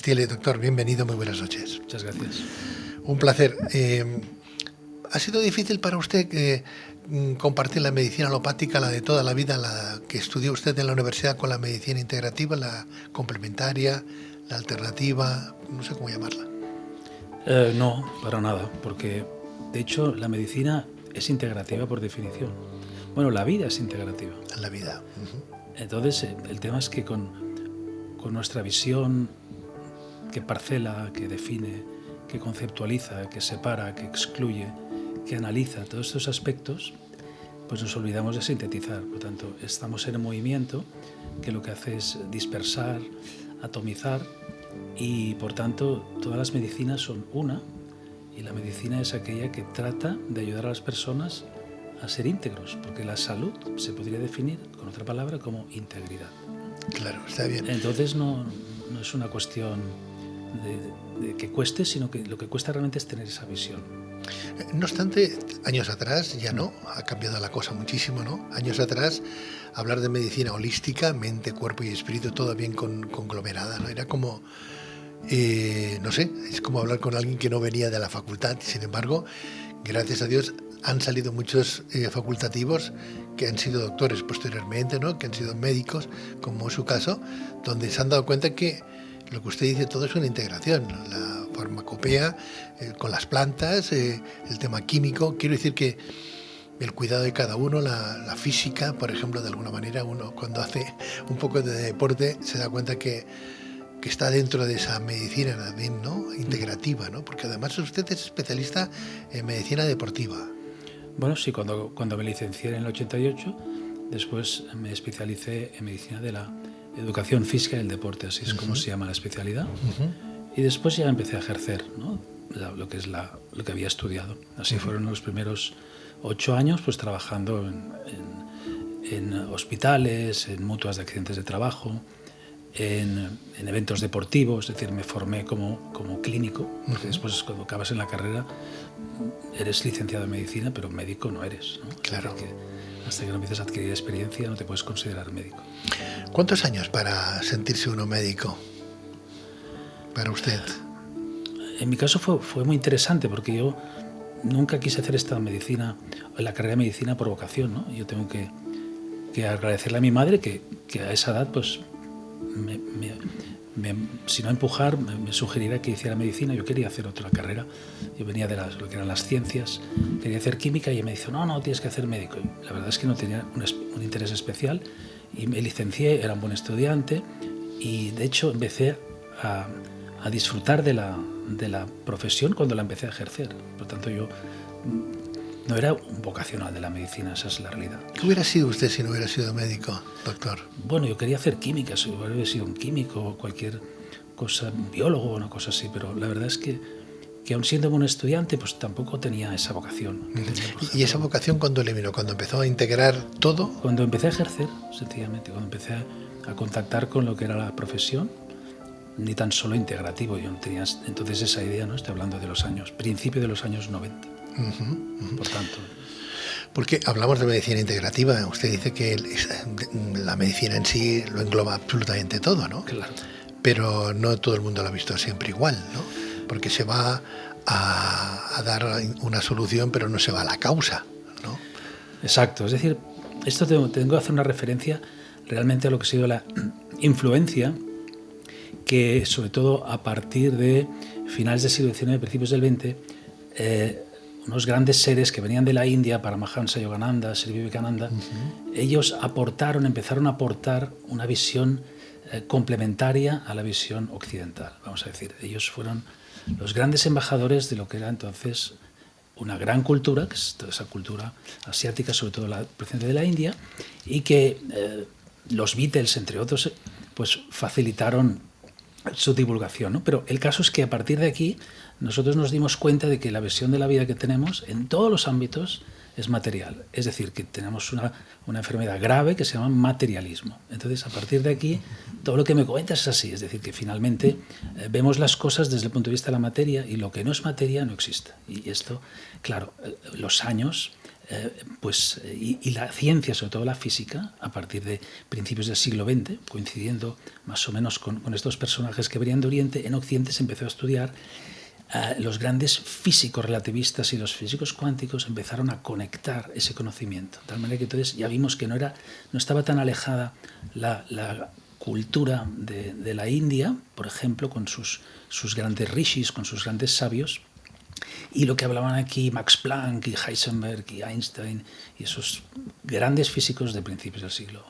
Castiele. Doctor, bienvenido, muy buenas noches. Muchas gracias. Un placer. ¿Ha sido difícil para usted compartir la medicina alopática, la de toda la vida, la que estudió usted en la universidad, con la medicina integrativa, la complementaria, la alternativa, no sé cómo llamarla? No, para nada, porque de hecho la medicina es integrativa por definición. Bueno, la vida es integrativa. La vida. Entonces, el tema es que con nuestra visión que parcela, que define, que conceptualiza, que separa, que excluye, que analiza todos estos aspectos, pues nos olvidamos de sintetizar. Por tanto, estamos en movimiento que lo que hace es dispersar, atomizar, y por tanto todas las medicinas son una, y la medicina es aquella que trata de ayudar a las personas a ser íntegros, porque la salud se podría definir con otra palabra como integridad. Claro, está bien. Entonces no es una cuestión de que cueste, sino que lo que cuesta realmente es tener esa visión. No obstante, años atrás ya no, ha cambiado la cosa muchísimo, ¿no? Años atrás, hablar de medicina holística, mente, cuerpo y espíritu, todo bien conglomerada, ¿no? Era como, no sé, es como hablar con alguien que no venía de la facultad. Sin embargo, gracias a Dios, han salido muchos facultativos que han sido doctores posteriormente, ¿no? Que han sido médicos, como es su caso, donde se han dado cuenta que lo que usted dice, todo es una integración, la farmacopea con las plantas, el tema químico. Quiero decir que el cuidado de cada uno, la física, por ejemplo, de alguna manera, uno cuando hace un poco de deporte se da cuenta que está dentro de esa medicina también, ¿no? Integrativa, ¿no? Porque además usted es especialista en medicina deportiva. Bueno, sí, cuando me licencié en el 88, después me especialicé en medicina de la educación física y el deporte, así es como se llama la especialidad. Y después ya empecé a ejercer, ¿no? lo que había estudiado. Así fueron los primeros 8 años, pues trabajando en hospitales, en mutuas de accidentes de trabajo, en eventos deportivos, es decir, me formé como clínico, porque después cuando acabas en la carrera eres licenciado en medicina, pero médico no eres, ¿no? Claro. Hasta que no empiezas a adquirir experiencia no te puedes considerar médico. ¿Cuántos años para sentirse uno médico? Para usted. En mi caso fue muy interesante porque yo nunca quise hacer esta medicina, la carrera de medicina por vocación, ¿no? Yo tengo que agradecerle a mi madre que a esa edad, pues, si no empujar, me sugiriera que hiciera medicina. Yo quería hacer otra carrera. Yo venía de lo que eran las ciencias, quería hacer química y ella me dijo, no, tienes que hacer médico. Y la verdad es que no tenía un interés especial y me licencié, era un buen estudiante y de hecho empecé a disfrutar de la profesión cuando la empecé a ejercer. Por tanto, yo no era un vocacional de la medicina, esa es la realidad. ¿Qué hubiera sido usted si no hubiera sido médico, doctor? Bueno, yo quería hacer química, si hubiera sido un químico o cualquier cosa, un biólogo o una cosa así, pero la verdad es que aun siendo un estudiante, pues tampoco tenía esa vocación. ¿Y esa vocación cuándo le vino? ¿Cuando empezó a integrar todo? Cuando empecé a ejercer, sencillamente, cuando empecé a contactar con lo que era la profesión, ni tan solo integrativo. Yo no tenía entonces esa idea, ¿no? Estoy hablando de principio de los años 90. Por tanto. Porque hablamos de medicina integrativa, usted dice que la medicina en sí lo engloba absolutamente todo, ¿no? Claro. Pero no todo el mundo lo ha visto siempre igual, ¿no? Porque se va a dar una solución, pero no se va a la causa, ¿no? Exacto, es decir, esto tengo que hacer una referencia realmente a lo que ha sido la influencia que, sobre todo a partir de finales del siglo XIX, principios del XX, unos grandes seres que venían de la India, Paramahansa Yogananda, Sri Vivekananda, ellos empezaron a aportar una visión complementaria a la visión occidental, vamos a decir. Ellos fueron los grandes embajadores de lo que era entonces una gran cultura, que es toda esa cultura asiática, sobre todo la procedente de la India, y que los Beatles, entre otros, pues facilitaron su divulgación, ¿no? Pero el caso es que a partir de aquí nosotros nos dimos cuenta de que la visión de la vida que tenemos en todos los ámbitos es material. Es decir, que tenemos una enfermedad grave que se llama materialismo. Entonces, a partir de aquí, todo lo que me comentas es así. Es decir, que finalmente vemos las cosas desde el punto de vista de la materia y lo que no es materia no existe. Y esto, claro, los años... y la ciencia, sobre todo la física, a partir de principios del siglo XX, coincidiendo más o menos con estos personajes que venían de Oriente, en Occidente se empezó a estudiar. Los grandes físicos relativistas y los físicos cuánticos empezaron a conectar ese conocimiento. De tal manera que entonces ya vimos que no estaba tan alejada la cultura de la India, por ejemplo, con sus grandes rishis, con sus grandes sabios, y lo que hablaban aquí Max Planck y Heisenberg y Einstein y esos grandes físicos de principios del siglo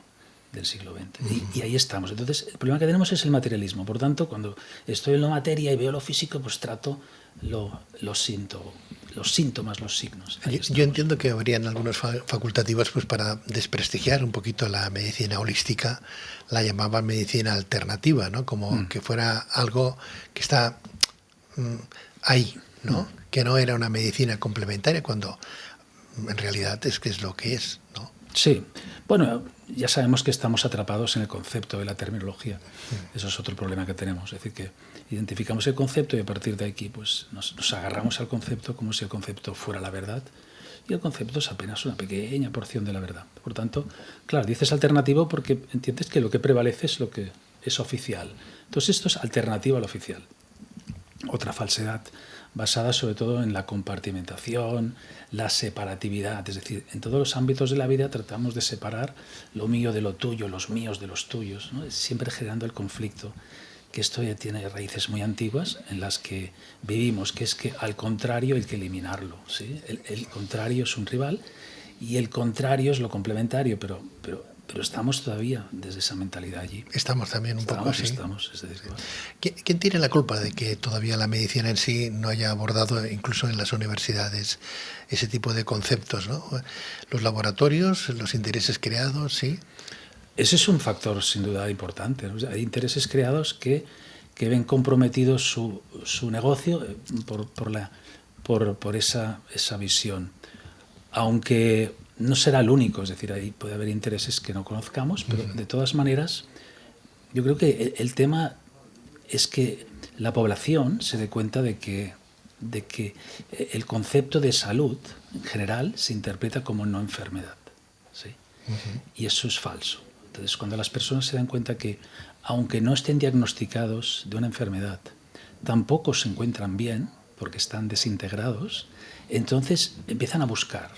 XX. Y ahí estamos. Entonces, el problema que tenemos es el materialismo. Por tanto, cuando estoy en la materia y veo lo físico, pues trato los síntomas, los signos. Yo entiendo que habrían algunos facultativos pues para desprestigiar un poquito la medicina holística, la llamaban medicina alternativa, ¿no? Como que fuera algo que está ahí, ¿no? Que no era una medicina complementaria, cuando en realidad es que es lo que es, ¿no? Sí. Bueno, ya sabemos que estamos atrapados en el concepto de la terminología. Eso es otro problema que tenemos. Es decir, que identificamos el concepto y a partir de aquí pues nos agarramos al concepto como si el concepto fuera la verdad. Y el concepto es apenas una pequeña porción de la verdad. Por tanto, claro, dices alternativo porque entiendes que lo que prevalece es lo que es oficial. Entonces esto es alternativa al oficial. Otra falsedad basada sobre todo en la compartimentación, la separatividad. Es decir, en todos los ámbitos de la vida tratamos de separar lo mío de lo tuyo, los míos de los tuyos, ¿no? Siempre generando el conflicto, que esto ya tiene raíces muy antiguas en las que vivimos, que es que al contrario hay que eliminarlo, ¿sí? El contrario es un rival y el contrario es lo complementario, pero estamos todavía desde esa mentalidad allí. Estamos también un poco así. Estamos, es decir, ¿Quién tiene la culpa de que todavía la medicina en sí no haya abordado, incluso en las universidades, ese tipo de conceptos, ¿no? Los laboratorios, los intereses creados, ¿sí? Ese es un factor sin duda importante, ¿no? Hay intereses creados que ven comprometido su negocio por esa visión. Aunque no será el único, es decir, ahí puede haber intereses que no conozcamos, pero de todas maneras, yo creo que el tema es que la población se dé cuenta de que el concepto de salud en general se interpreta como no enfermedad, ¿sí? Y eso es falso. Entonces, cuando las personas se dan cuenta que, aunque no estén diagnosticados de una enfermedad, tampoco se encuentran bien porque están desintegrados, entonces empiezan a buscar.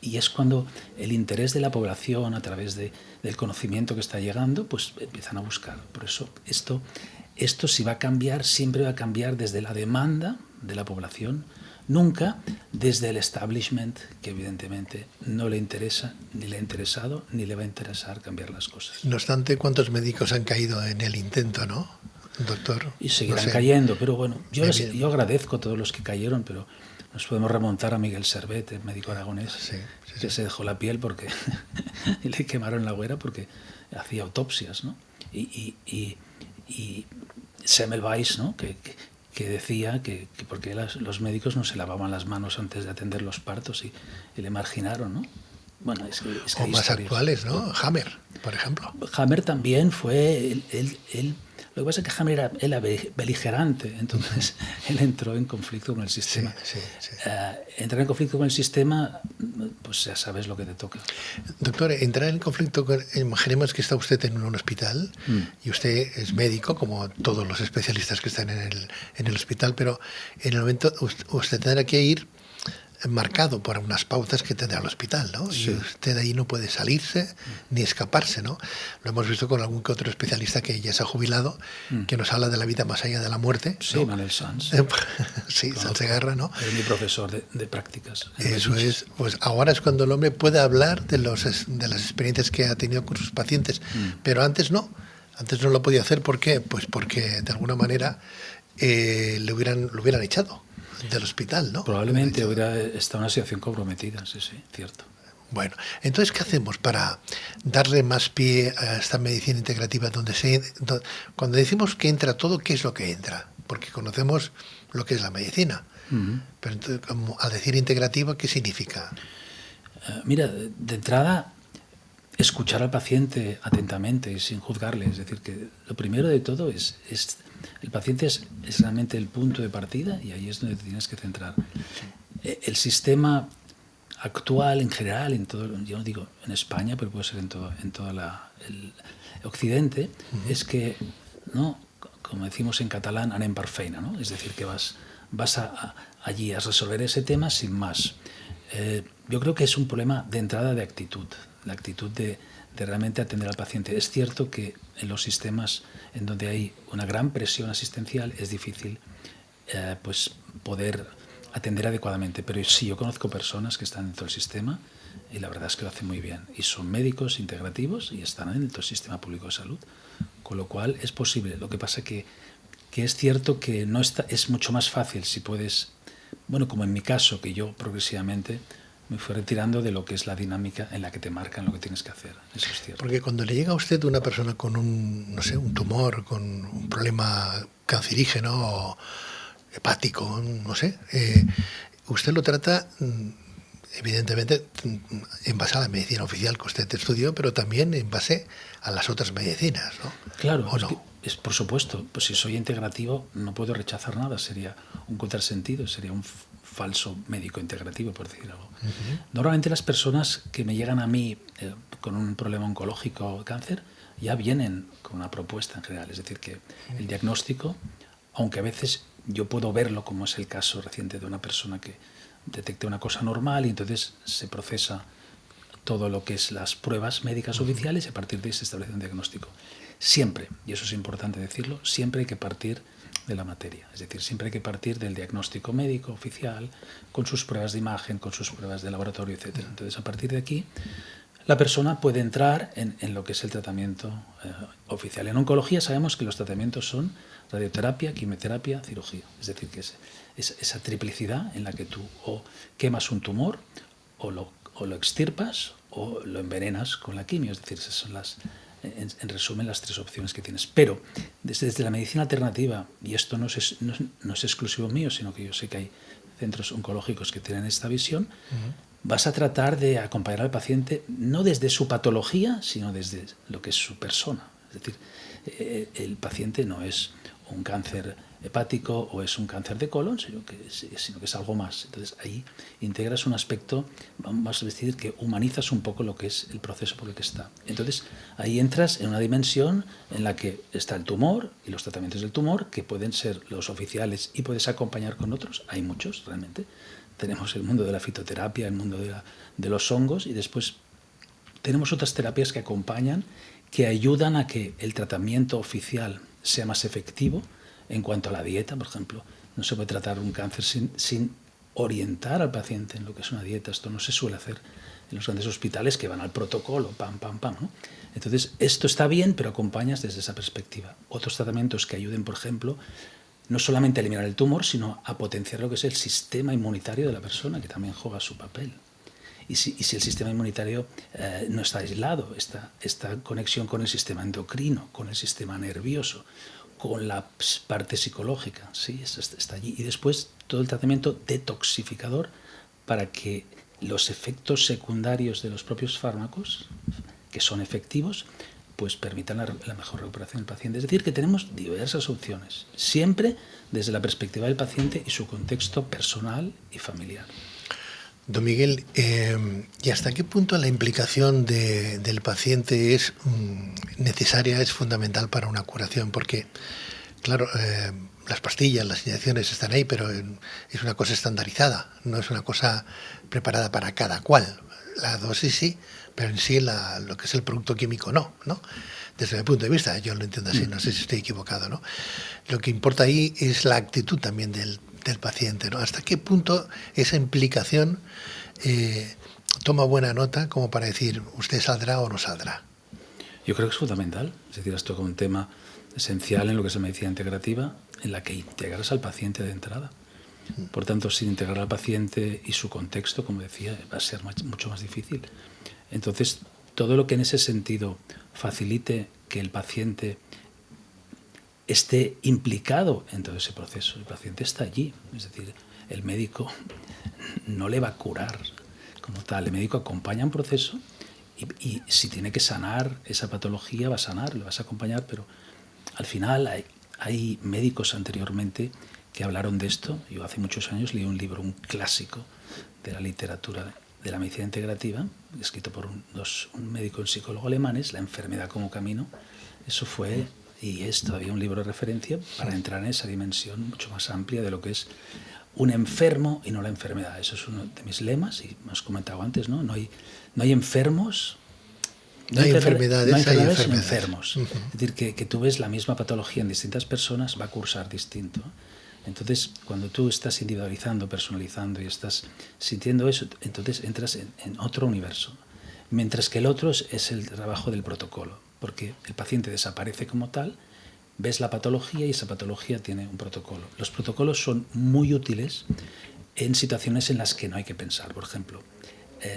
Y es cuando el interés de la población, a través del conocimiento que está llegando, pues empiezan a buscar. Por eso esto si va a cambiar, siempre va a cambiar desde la demanda de la población, nunca desde el establishment, que evidentemente no le interesa, ni le ha interesado, ni le va a interesar cambiar las cosas. No obstante, ¿cuántos médicos han caído en el intento, no, doctor? Y seguirán cayendo, pero bueno, yo agradezco a todos los que cayeron, pero nos podemos remontar a Miguel Servet, el médico aragonés, que se dejó la piel porque le quemaron la hoguera porque hacía autopsias, ¿no? Y Semmelweis, ¿no? que decía que porque los médicos no se lavaban las manos antes de atender los partos y le marginaron, ¿no? Bueno, es que o más actuales, ¿no? Hammer, por ejemplo. Hammer también fue lo que pasa es que Hammer era beligerante, entonces él entró en conflicto con el sistema. Sí. Entrar en conflicto con el sistema, pues ya sabes lo que te toca. Doctor, entrar en conflicto imaginemos que está usted en un hospital y usted es médico, como todos los especialistas que están en el hospital, pero en el momento usted tendrá que ir marcado por unas pautas que tendrá el hospital, ¿no? Sí. Y usted ahí no puede salirse ni escaparse, ¿no? Lo hemos visto con algún que otro especialista que ya se ha jubilado, que nos habla de la vida más allá de la muerte. Sí, ¿no? Manuel Sanz. Sí, Sanz Segarra, ¿no? Es mi profesor de prácticas. Eso es, pues ahora es cuando el hombre puede hablar de las experiencias que ha tenido con sus pacientes, pero antes no lo podía hacer. ¿Por qué? Pues porque de alguna manera lo hubieran echado del hospital, ¿no? Probablemente hubiera estado en una situación comprometida, sí, cierto. Bueno, entonces, ¿qué hacemos para darle más pie a esta medicina integrativa cuando decimos que entra todo, ¿qué es lo que entra? Porque conocemos lo que es la medicina. Pero entonces, al decir integrativa, ¿qué significa? Mira, de entrada, escuchar al paciente atentamente y sin juzgarle. Es decir, que lo primero de todo es el paciente es realmente el punto de partida y ahí es donde te tienes que centrar. El sistema actual en general, en todo, yo no digo en España, pero puede ser en todo el Occidente, es que, ¿no?, como decimos en catalán, anem per feina, ¿no? Es decir, que vas allí a resolver ese tema sin más. Yo creo que es un problema de entrada de actitud, la actitud de realmente atender al paciente. Es cierto que en los sistemas en donde hay una gran presión asistencial es difícil pues poder atender adecuadamente, pero sí, yo conozco personas que están dentro del sistema y la verdad es que lo hacen muy bien y son médicos integrativos y están dentro del sistema público de salud, con lo cual es posible. Lo que pasa que es cierto que no es mucho más fácil si puedes, bueno, como en mi caso, que yo progresivamente me fui retirando de lo que es la dinámica en la que te marcan lo que tienes que hacer. Eso es cierto. Porque cuando le llega a usted una persona con un tumor, con un problema cancerígeno o hepático, no sé, usted lo trata, evidentemente, en base a la medicina oficial que usted estudió, pero también en base a las otras medicinas, ¿no? Claro, ¿O no? por supuesto, pues si soy integrativo no puedo rechazar nada, sería un contrasentido, sería un falso médico integrativo, por decir algo. Normalmente las personas que me llegan a mí con un problema oncológico o cáncer ya vienen con una propuesta en general, es decir, que el diagnóstico, aunque a veces yo puedo verlo, como es el caso reciente de una persona que detecta una cosa normal y entonces se procesa todo lo que es las pruebas médicas oficiales y a partir de ahí se establece un diagnóstico. Siempre, y eso es importante decirlo, siempre hay que partir de la materia, es decir, siempre hay que partir del diagnóstico médico oficial, con sus pruebas de imagen, con sus pruebas de laboratorio, etc. Entonces, a partir de aquí, la persona puede entrar en lo que es el tratamiento oficial. En oncología sabemos que los tratamientos son radioterapia, quimioterapia, cirugía, es decir, que es esa triplicidad en la que tú o quemas un tumor o lo extirpas o lo envenenas con la quimio, es decir, esas son en resumen las tres opciones que tienes. Pero desde la medicina alternativa, y esto no es exclusivo mío, sino que yo sé que hay centros oncológicos que tienen esta visión, vas a tratar de acompañar al paciente no desde su patología, sino desde lo que es su persona. Es decir, el paciente no es un cáncer hepático o es un cáncer de colon, sino que es algo más. Entonces ahí integras un aspecto, vamos a decir, que humanizas un poco lo que es el proceso por el que está. Entonces ahí entras en una dimensión en la que está el tumor y los tratamientos del tumor, que pueden ser los oficiales y puedes acompañar con otros. Hay muchos realmente. Tenemos el mundo de la fitoterapia, el mundo de los hongos y después tenemos otras terapias que acompañan, que ayudan a que el tratamiento oficial sea más efectivo. En cuanto a la dieta, por ejemplo, no se puede tratar un cáncer sin orientar al paciente en lo que es una dieta. Esto no se suele hacer en los grandes hospitales que van al protocolo, pam, pam, pam, ¿no? Entonces, esto está bien, pero acompañas desde esa perspectiva. Otros tratamientos que ayuden, por ejemplo, no solamente a eliminar el tumor, sino a potenciar lo que es el sistema inmunitario de la persona, que también juega su papel. Y si el sistema inmunitario no está aislado, esta conexión con el sistema endocrino, con el sistema nervioso, con la parte psicológica, sí, está allí. Y después todo el tratamiento detoxificador para que los efectos secundarios de los propios fármacos, que son efectivos, pues permitan la mejor recuperación del paciente. Es decir, que tenemos diversas opciones, siempre desde la perspectiva del paciente y su contexto personal y familiar. Don Miguel, ¿y hasta qué punto la implicación del paciente es necesaria, es fundamental para una curación? Porque, claro, las pastillas, las inyecciones están ahí, pero es una cosa estandarizada, no es una cosa preparada para cada cual. La dosis sí, pero en sí lo que es el producto químico no, ¿no? Desde mi punto de vista, yo lo entiendo así, no sé si estoy equivocado, ¿no? Lo que importa ahí es la actitud también del paciente, ¿no? ¿Hasta qué punto esa implicación toma buena nota como para decir usted saldrá o no saldrá? Yo creo que es fundamental, es decir, has tocado un tema esencial en lo que es la medicina integrativa, en la que integras al paciente de entrada. Por tanto, sin integrar al paciente y su contexto, como decía, va a ser mucho más difícil. Entonces, todo lo que en ese sentido facilite que el paciente esté implicado en todo ese proceso. El paciente está allí, es decir, el médico no le va a curar como tal. El médico acompaña un proceso y si tiene que sanar esa patología, va a sanar, le vas a acompañar, pero al final hay médicos anteriormente que hablaron de esto. Yo hace muchos años leí un libro, un clásico de la literatura de la medicina integrativa, escrito por un médico y un psicólogo alemanes, La enfermedad como camino. Eso fue y es todavía un libro de referencia para entrar en esa dimensión mucho más amplia de lo que es un enfermo y no la enfermedad. Eso es uno de mis lemas y me has comentado antes, ¿no? No hay enfermos. No hay enfermedades, hay enfermedades. Enfermos. Es decir, que tú ves la misma patología en distintas personas, va a cursar distinto. Entonces, cuando tú estás individualizando, personalizando y estás sintiendo eso, entonces entras en otro universo. Mientras que el otro es el trabajo del protocolo, porque el paciente desaparece como tal, ves la patología y esa patología tiene un protocolo. Los protocolos son muy útiles en situaciones en las que no hay que pensar. Por ejemplo,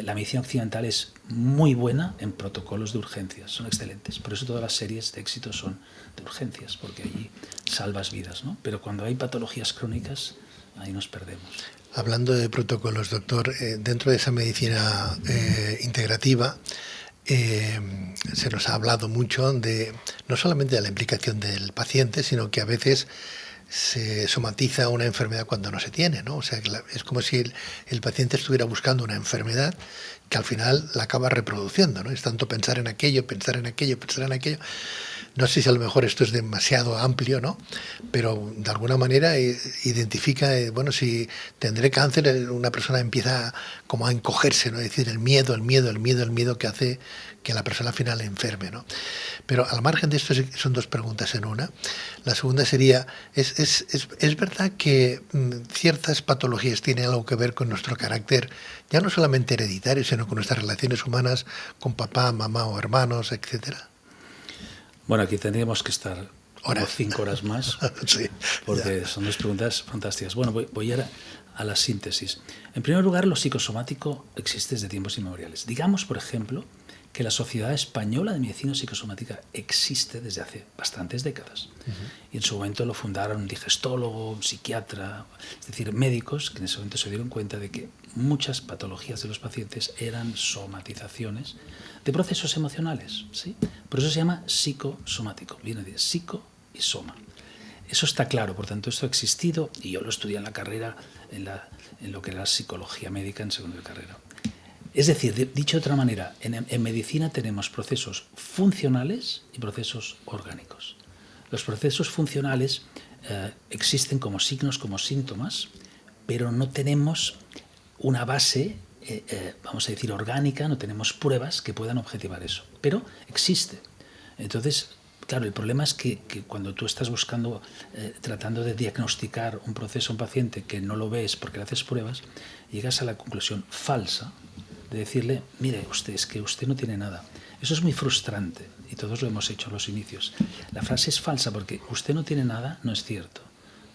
la medicina occidental es muy buena en protocolos de urgencias, son excelentes. Por eso todas las series de éxito son de urgencias, porque allí salvas vidas, ¿no? Pero cuando hay patologías crónicas, ahí nos perdemos. Hablando de protocolos, doctor, dentro de esa medicina integrativa, se nos ha hablado mucho no solamente de la implicación del paciente, sino que a veces se somatiza una enfermedad cuando no se tiene, ¿no? O sea, es como si el paciente estuviera buscando una enfermedad que al final la acaba reproduciendo, ¿no? Es tanto pensar en aquello, pensar en aquello, pensar en aquello. No sé si a lo mejor esto es demasiado amplio, ¿no? Pero de alguna manera identifica, bueno, si tendré cáncer, una persona empieza como a encogerse, ¿no? Es decir, el miedo que hace que la persona al final enferme, ¿no? Pero al margen de esto son dos preguntas en una. La segunda sería, ¿es verdad que ciertas patologías tienen algo que ver con nuestro carácter, ya no solamente hereditario, sino con nuestras relaciones humanas con papá, mamá o hermanos, etcétera? Bueno, aquí tendríamos que estar 5 horas más, sí, porque ya. son dos preguntas fantásticas. Bueno, voy a la síntesis. En primer lugar, lo psicosomático existe desde tiempos inmemoriales. Digamos, por ejemplo, que la Sociedad Española de Medicina Psicosomática existe desde hace bastantes décadas. Y en su momento lo fundaron un digestólogo, un psiquiatra, es decir, médicos que en ese momento se dieron cuenta de que muchas patologías de los pacientes eran somatizaciones de procesos emocionales, ¿sí? Por eso se llama psicosomático, viene de psico y soma. Eso está claro, por tanto, esto ha existido y yo lo estudié en la carrera, en lo que era psicología médica en segundo de carrera. Es decir, dicho de otra manera, en medicina tenemos procesos funcionales y procesos orgánicos. Los procesos funcionales existen como signos, como síntomas, pero no tenemos una base, vamos a decir, orgánica, no tenemos pruebas que puedan objetivar eso, pero existe. Entonces, claro, el problema es que cuando tú estás buscando, tratando de diagnosticar un proceso a un paciente que no lo ves porque le haces pruebas, llegas a la conclusión falsa de decirle, mire, es que usted no tiene nada. Eso es muy frustrante y todos lo hemos hecho en los inicios. La frase es falsa porque usted no tiene nada, no es cierto.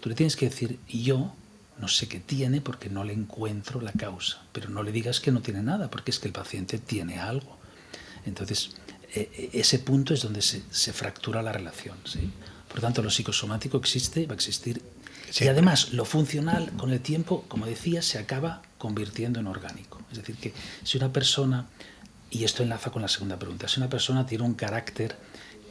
Tú le tienes que decir, yo no sé qué tiene porque no le encuentro la causa, pero no le digas que no tiene nada porque es que el paciente tiene algo. Entonces, ese punto es donde se fractura la relación, ¿sí? Por tanto, lo psicosomático existe, va a existir. Sí. Y además, lo funcional, con el tiempo, como decía, se acaba convirtiendo en orgánico. Es decir, que si una persona, y esto enlaza con la segunda pregunta, si una persona tiene un carácter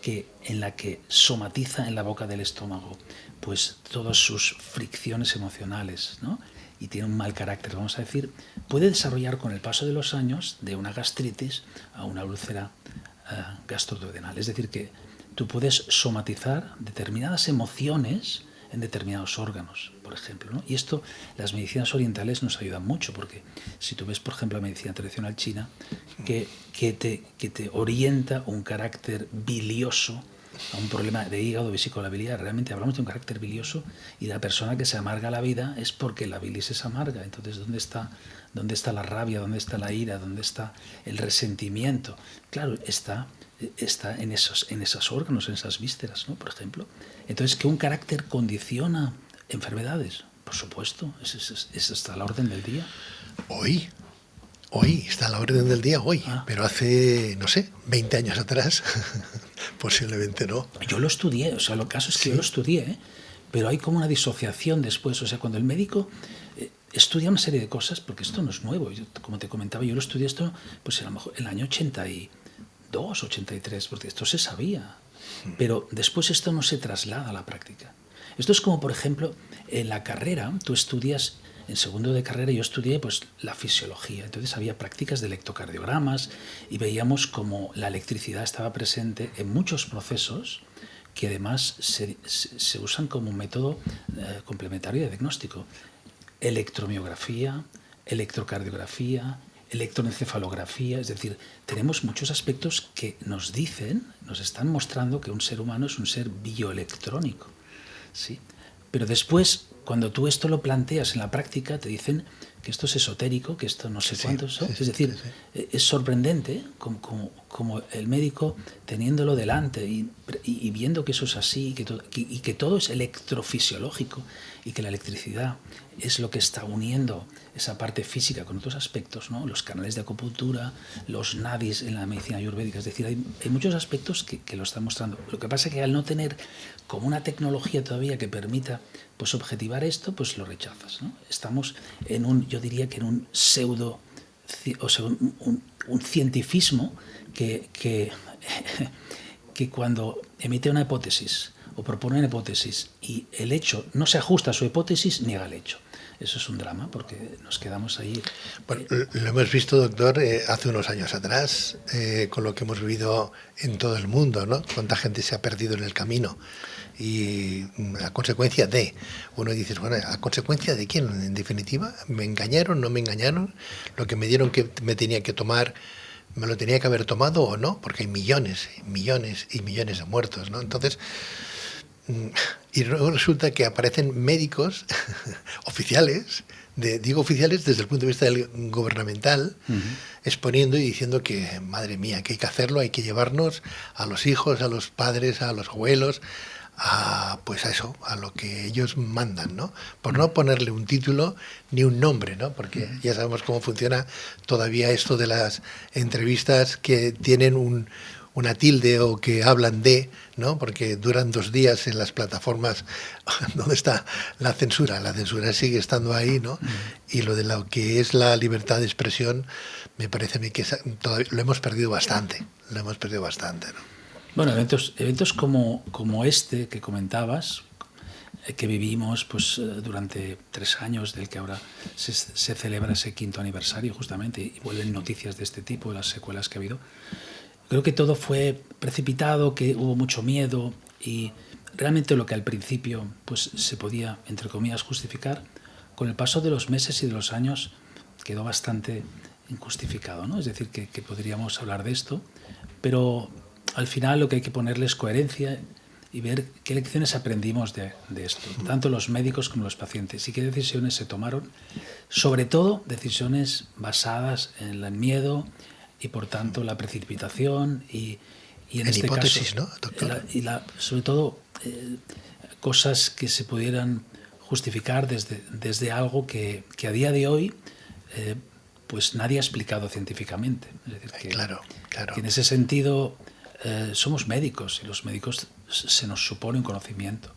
en la que somatiza en la boca del estómago pues todas sus fricciones emocionales, ¿no? Y tiene un mal carácter, vamos a decir, puede desarrollar con el paso de los años de una gastritis a una úlcera gastroduodenal. Es decir, que tú puedes somatizar determinadas emociones en determinados órganos, por ejemplo, ¿no? Y esto, las medicinas orientales nos ayudan mucho, porque si tú ves, por ejemplo, la medicina tradicional china, que te orienta un carácter bilioso a un problema de hígado, vesícula biliar, realmente hablamos de un carácter bilioso y la persona que se amarga la vida es porque la bilis es amarga. Entonces, ¿dónde está la rabia? ¿Dónde está la ira? ¿Dónde está el resentimiento? Claro, está en esos órganos, en esas vísceras, ¿no? Por ejemplo. Entonces, ¿que un carácter condiciona enfermedades? Por supuesto, eso está a la orden del día. Hoy Hoy, está a la orden del día hoy, pero hace, no sé, 20 años atrás, posiblemente no. Yo lo estudié, o sea, lo caso es que yo lo estudié, ¿eh? Pero hay como una disociación después, o sea, cuando el médico estudia una serie de cosas, porque esto no es nuevo, como te comentaba, yo lo estudié esto, pues a lo mejor en el año 82, 83, porque esto se sabía, pero después esto no se traslada a la práctica. Esto es como, por ejemplo, en la carrera, tú estudias, en segundo de carrera yo estudié pues la fisiología, entonces había prácticas de electrocardiogramas y veíamos como la electricidad estaba presente en muchos procesos que además se usan como un método complementario de diagnóstico. Electromiografía, electrocardiografía, electroencefalografía, es decir, tenemos muchos aspectos que nos dicen, nos están mostrando que un ser humano es un ser bioelectrónico, ¿sí? Pero después, cuando tú esto lo planteas en la práctica, te dicen que esto es esotérico, que esto no sé cuánto. Es decir, es sorprendente como el médico, teniéndolo delante y viendo que eso es así, y que todo es electrofisiológico, y que la electricidad es lo que está uniendo esa parte física con otros aspectos, ¿no? Los canales de acupuntura, los nadis en la medicina ayurvédica, es decir, hay muchos aspectos que lo están mostrando. Lo que pasa es que al no tener como una tecnología todavía que permita pues objetivar esto, pues lo rechazas, ¿no? Estamos yo diría que en un pseudo, o sea, un cientifismo que cuando emite una hipótesis o propone una hipótesis y el hecho no se ajusta a su hipótesis, niega el hecho. Eso es un drama porque nos quedamos ahí. Bueno, lo hemos visto, doctor, hace unos años atrás, con lo que hemos vivido en todo el mundo, ¿no? Cuánta gente se ha perdido en el camino. Y a consecuencia de, uno dice, bueno, ¿a consecuencia de quién? En definitiva, ¿me engañaron, no me engañaron? Lo que me dieron que me tenía que tomar, ¿me lo tenía que haber tomado o no? Porque hay millones, millones y millones de muertos, ¿no? Entonces, y luego resulta que aparecen médicos oficiales, digo oficiales desde el punto de vista gubernamental, exponiendo y diciendo que, madre mía, que hay que hacerlo, hay que llevarnos a los hijos, a los padres, a los abuelos, pues a eso, a lo que ellos mandan, ¿no? Por no ponerle un título ni un nombre, ¿no? Porque ya sabemos cómo funciona todavía esto de las entrevistas que tienen una tilde o que hablan de, ¿no? Porque duran 2 días en las plataformas donde está la censura. La censura sigue estando ahí, ¿no? Y lo de lo que es la libertad de expresión, me parece a mí que todavía lo hemos perdido bastante. Lo hemos perdido bastante, ¿no? Bueno, eventos como este que comentabas, que vivimos pues durante 3 años, del que ahora se celebra ese 5º aniversario justamente, y vuelven noticias de este tipo, de las secuelas que ha habido. Creo que todo fue precipitado, que hubo mucho miedo y realmente lo que al principio pues se podía, entre comillas, justificar, con el paso de los meses y de los años quedó bastante injustificado, ¿no? Es decir, que podríamos hablar de esto, pero al final lo que hay que ponerle es coherencia y ver qué lecciones aprendimos de esto, tanto los médicos como los pacientes, y qué decisiones se tomaron, sobre todo decisiones basadas en el miedo y por tanto la precipitación y en este hipótesis, caso, ¿no, doctor? Sobre todo cosas que se pudieran justificar desde algo que a día de hoy pues nadie ha explicado científicamente. Es decir, Claro. que en ese sentido somos médicos y los médicos se nos supone un conocimiento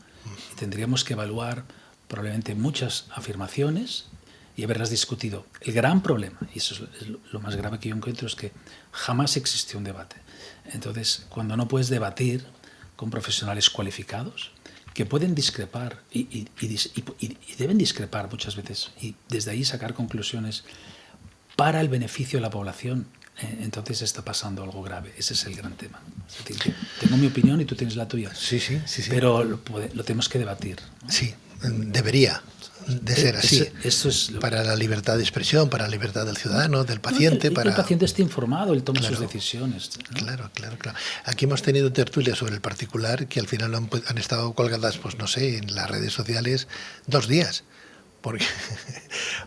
y tendríamos que evaluar probablemente muchas afirmaciones y haberlas discutido. El gran problema, y eso es lo más grave que yo encuentro, es que jamás existió un debate. Entonces, cuando no puedes debatir con profesionales cualificados que pueden discrepar y deben discrepar muchas veces y desde ahí sacar conclusiones para el beneficio de la población, entonces está pasando algo grave. Ese es el gran tema. Es decir, que tengo mi opinión y tú tienes la tuya. Sí. Pero lo tenemos que debatir, ¿no? Sí, debería de ser así. Eso es para la libertad de expresión, para la libertad del ciudadano, del paciente. El paciente esté informado, él toma sus decisiones, ¿no? Claro. Aquí hemos tenido tertulias sobre el particular que al final han estado colgadas, pues no sé, en las redes sociales 2 días. porque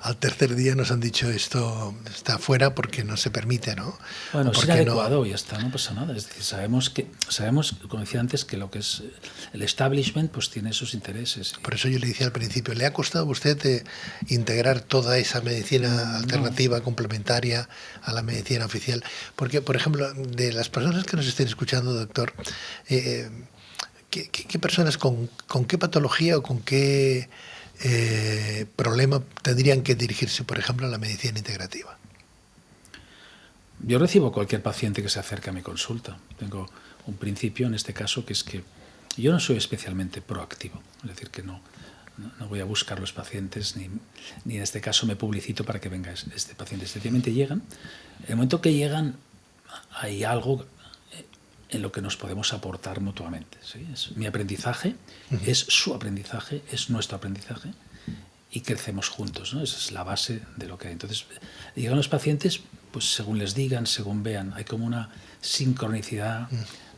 al tercer día nos han dicho esto está fuera porque no se permite, ¿no? Bueno, es Porque inadecuado y ya está, no pasa nada. Es decir, sabemos, como decía antes, que lo que es el establishment pues tiene sus intereses. Por eso yo le decía al principio, ¿le ha costado a usted integrar toda esa medicina alternativa, complementaria a la medicina oficial? Porque, por ejemplo, de las personas que nos estén escuchando, doctor, ¿qué personas con qué patología o con qué problema tendrían que dirigirse, por ejemplo, a la medicina integrativa? Yo recibo cualquier paciente que se acerque a mi consulta. Tengo un principio en este caso, que es que yo no soy especialmente proactivo, es decir, que no voy a buscar los pacientes, ni en este caso me publicito para que venga este paciente. Sencillamente llegan. En el momento que llegan hay algo en lo que nos podemos aportar mutuamente, ¿sí? Es mi aprendizaje, es su aprendizaje, es nuestro aprendizaje, y crecemos juntos, ¿no? Esa es la base de lo que hay. Entonces, llegan los pacientes, pues según les digan, según vean, hay como una sincronicidad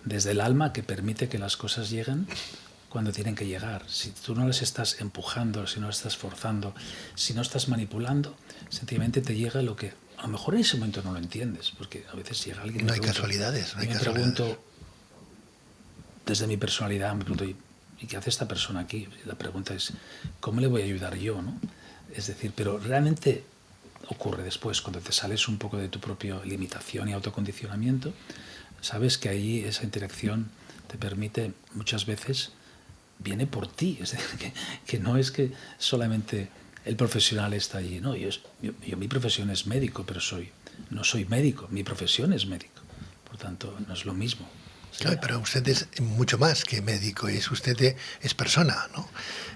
desde el alma que permite que las cosas lleguen cuando tienen que llegar. Si tú no las estás empujando, si no las estás forzando, si no estás manipulando, sencillamente te llega lo que a lo mejor en ese momento no lo entiendes, porque a veces llega alguien y No hay casualidades. me pregunto, desde mi personalidad, me pregunto, ¿y qué hace esta persona aquí? La pregunta es, ¿cómo le voy a ayudar yo, no? Es decir, pero realmente ocurre después, cuando te sales un poco de tu propia limitación y autocondicionamiento, sabes que ahí esa interacción te permite, muchas veces, viene por ti. Es decir, que no es que solamente el profesional está allí. No, yo mi profesión es médico, pero no soy médico, mi profesión es médico. Por tanto, no es lo mismo. Claro, pero usted es mucho más que médico, usted es persona, ¿no?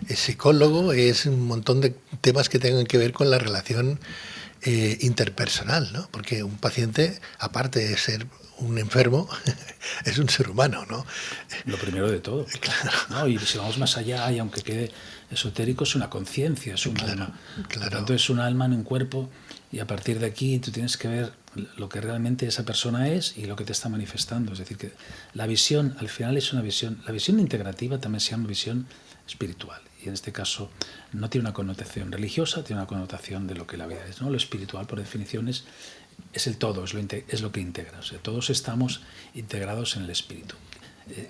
Es psicólogo, es un montón de temas que tengan que ver con la relación interpersonal, ¿no? Porque un paciente, aparte de ser un enfermo, es un ser humano, ¿no? Lo primero de todo. Claro. ¿No? Y si vamos más allá, y aunque quede esotérico, es una conciencia, es un alma. Claro. Por tanto, es un alma en un cuerpo, y a partir de aquí tú tienes que ver lo que realmente esa persona es y lo que te está manifestando. Es decir, que la visión, al final, es una visión. La visión integrativa también se llama visión espiritual. Y en este caso no tiene una connotación religiosa, tiene una connotación de lo que la vida es, ¿no? Lo espiritual, por definición, es el todo, es lo que integra. O sea, todos estamos integrados en el espíritu.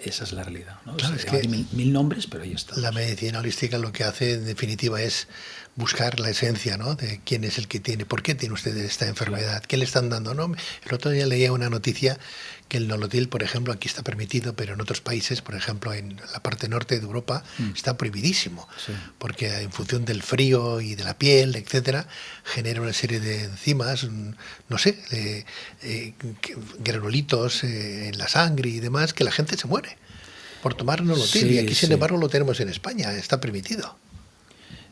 Esa es la realidad, ¿no? Claro, es que hay mil nombres, pero ahí está. La medicina holística lo que hace, en definitiva, es buscar la esencia, ¿no? De quién es el que tiene, por qué tiene usted esta enfermedad, qué le están dando, ¿no? El otro día leía una noticia que el nolotil, por ejemplo, aquí está permitido, pero en otros países, por ejemplo, en la parte norte de Europa, está prohibidísimo, sí. Porque en función del frío y de la piel, etcétera, genera una serie de enzimas, no sé, granulitos en la sangre y demás, que la gente se muere por tomar nolotil. Sí, y aquí, sin embargo, lo tenemos en España, está permitido.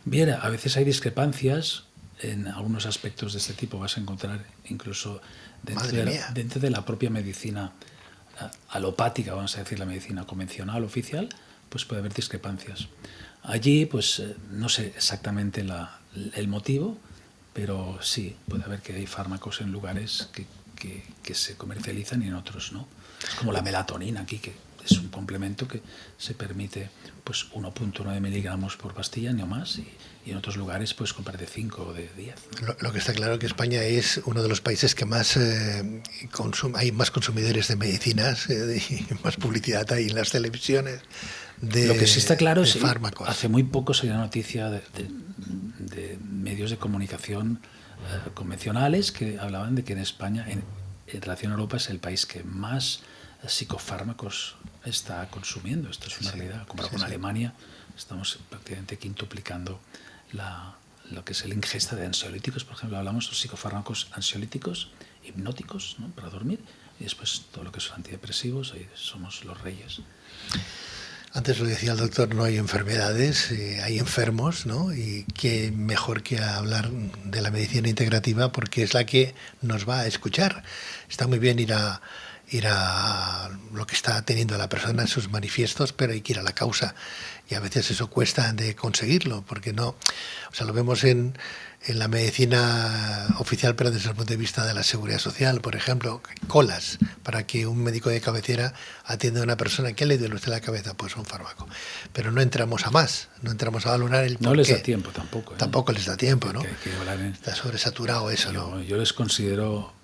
Bien, a veces hay discrepancias en algunos aspectos de este tipo. Vas a encontrar incluso dentro de la propia medicina alopática, vamos a decir, la medicina convencional, oficial, pues puede haber discrepancias. Allí, pues no sé exactamente el motivo, pero sí, puede haber que hay fármacos en lugares que se comercializan y en otros no. Es como la melatonina aquí, que es un complemento que se permite pues 1.9 miligramos por pastilla, ni más, y en otros lugares pues comprar de 5 o de 10. ¿no? Lo que está claro es que España es uno de los países que más hay más consumidores de medicinas y más publicidad hay en las televisiones lo que sí está claro es que fármacos. Hace muy poco salió la noticia de medios de comunicación convencionales que hablaban de que en España, en relación a Europa, es el país que más psicofármacos está consumiendo. Esto es una realidad. Comparado con Alemania, estamos prácticamente quintuplicando lo que es la ingesta de ansiolíticos. Por ejemplo, hablamos de psicofármacos ansiolíticos, hipnóticos, ¿no? Para dormir, y después todo lo que son antidepresivos, ahí somos los reyes. Antes lo decía el doctor, no hay enfermedades, hay enfermos, ¿no? Y qué mejor que hablar de la medicina integrativa porque es la que nos va a escuchar. Está muy bien ir a ir a lo que está teniendo la persona en sus manifiestos, pero hay que ir a la causa. Y a veces eso cuesta de conseguirlo, porque no, o sea, lo vemos en la medicina oficial, pero desde el punto de vista de la seguridad social, por ejemplo, colas para que un médico de cabecera atienda a una persona. ¿Qué le duele a usted la cabeza? Pues un fármaco. Pero no entramos a más, no entramos a valorar el porqué. No les da tiempo tampoco. Tampoco les da tiempo, ¿no? Que está sobresaturado eso, ¿no? Yo les considero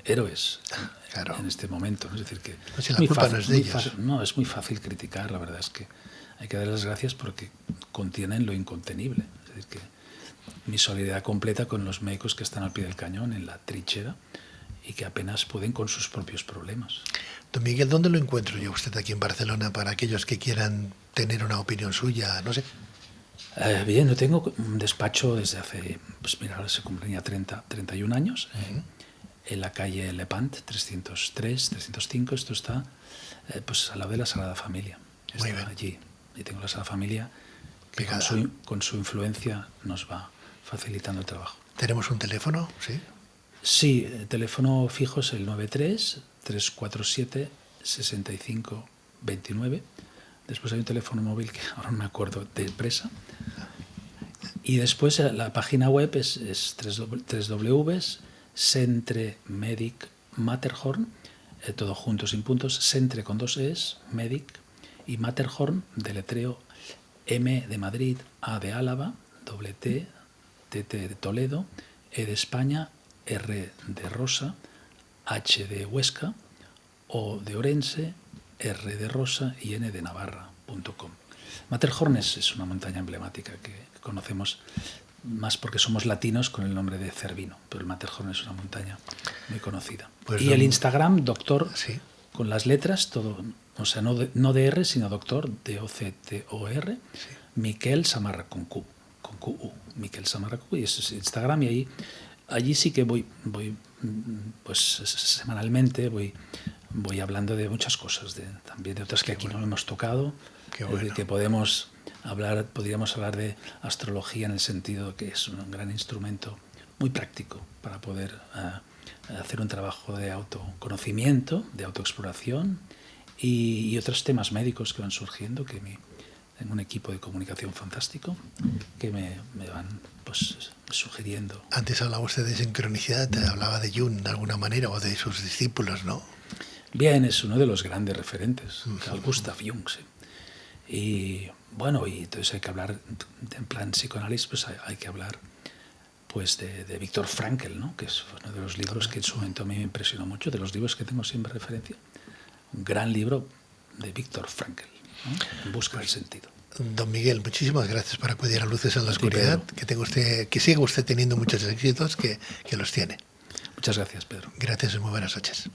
héroes claro. en este momento. Es decir, que no, si la culpa no es de ellos. No, es muy fácil criticar, la verdad es que hay que darles las gracias porque contienen lo incontenible. Es decir, que mi solidaridad completa con los médicos que están al pie del cañón, en la trinchera, y que apenas pueden con sus propios problemas. Don Miguel, ¿dónde lo encuentro yo usted aquí en Barcelona para aquellos que quieran tener una opinión suya? No sé. Bien, yo tengo un despacho desde hace, pues mira, ahora se cumplía 31 años, en la calle Lepant, 303, 305. Esto está pues al lado de la Sagrada Familia. Muy bien. Allí. Y tengo la Sagrada Familia que con su influencia nos va facilitando el trabajo. ¿Tenemos un teléfono? Sí. Sí, el teléfono fijo es el 93-347-6529. Después hay un teléfono móvil que ahora no me acuerdo, de empresa. Y después la página web es Centre Medic Matterhorn, todo junto sin puntos, Centre con 2 Es, Medic, y Matterhorn, deletreo M de Madrid, A de Álava, T de Toledo, E de España, R de Rosa, H de Huesca, O de Orense, R de Rosa y N de Navarra.com. Matterhorn es una montaña emblemática que conocemos más porque somos latinos con el nombre de Cervino, pero el Matterhorn es una montaña muy conocida. Pues y el Instagram, doctor, sí, con las letras, todo, o sea, no de R, sino doctor, D-O-C-T-O-R, sí. Miquel Samarra con Q, Miquel Samarra con Q, y eso es Instagram, y allí sí que voy pues semanalmente voy hablando de muchas cosas, también de otras que aquí no hemos tocado. Qué bueno. Es decir, que podríamos hablar de astrología en el sentido que es un gran instrumento muy práctico para poder hacer un trabajo de autoconocimiento, de autoexploración y otros temas médicos que van surgiendo, que tengo un equipo de comunicación fantástico que me van pues sugiriendo. Antes hablaba usted de sincronicidad, hablaba de Jung de alguna manera o de sus discípulos, ¿no? Bien, es uno de los grandes referentes, Carl Gustav Jung, sí. Y bueno, y entonces hay que hablar, en plan psicoanálisis, pues hay que hablar pues de Viktor Frankl, ¿no? Que es uno de los libros que en su momento a mí me impresionó mucho, de los libros que tengo siempre referencia. Un gran libro de Viktor Frankl, ¿no? En busca del sentido. Don Miguel, muchísimas gracias por acudir a Luces en la Oscuridad. Que siga usted teniendo muchos éxitos, que los tiene. Muchas gracias, Pedro. Gracias y muy buenas noches.